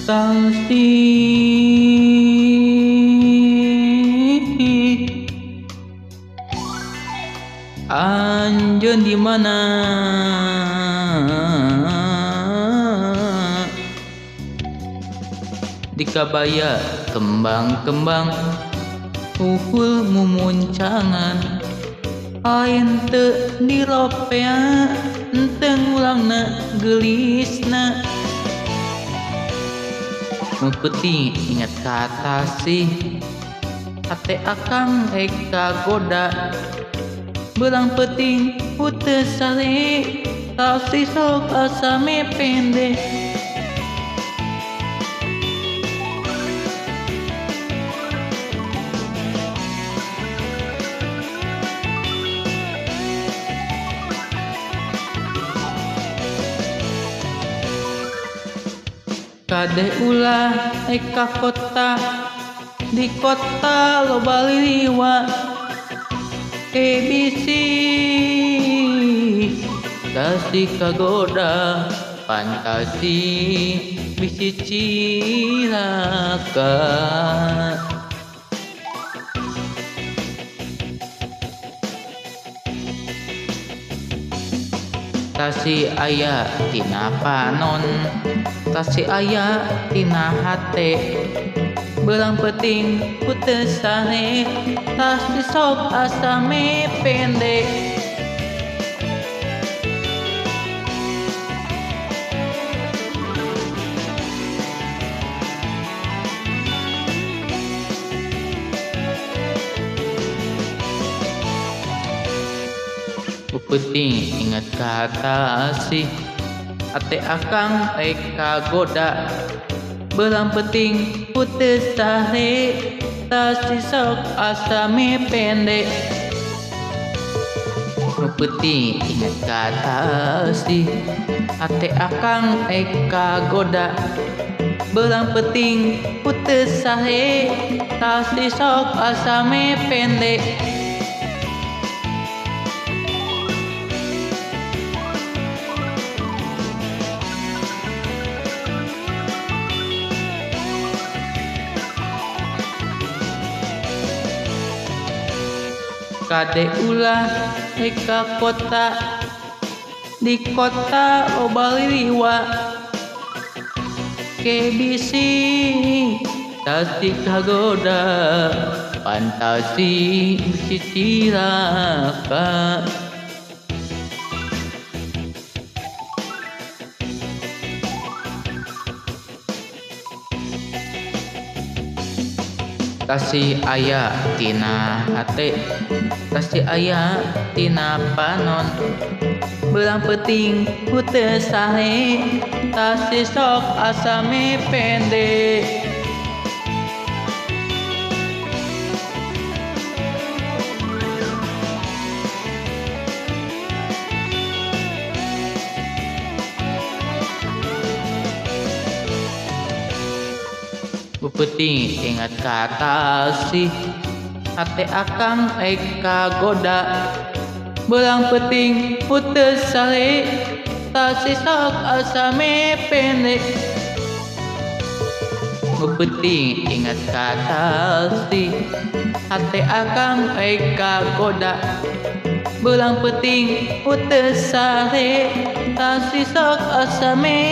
Pasti anjeun di mana di kabaya kembang-kembang uhul mumuncangan ain teu diropea henteu ngulangna geulisna. Nu penting ingat kata sih hate akang eka goda belang penting putih sale tau si sok asame pendek. Kade ulah eka kota di kota loba liliwa bisi kasih kagoda fantasi bisi cilaka. Tasi aya tina panon tasi aya tina hate belang penting putih sane tasi sok asame pendek. Penting ingat kata sih ate akang eka goda belang penting putih sahe tasi sok asame pendek. Penting ingat kata sih ate akang eka goda belang penting putih sahe tasi sok asame pendek. Kade ulah eka kota di kota loba liliwa bisi tasi kagoda fantasi bisi cilaka. Tasi aya tina hate tasi aya tina panon belang penting putih sahe tasi sok asame pendek. Penting ingat kata sih hate akang eka goda belang penting putih sale tasi sok asame pendek. Penting ingat kata sih hate akang eka goda belang penting putih sale tasi sok asame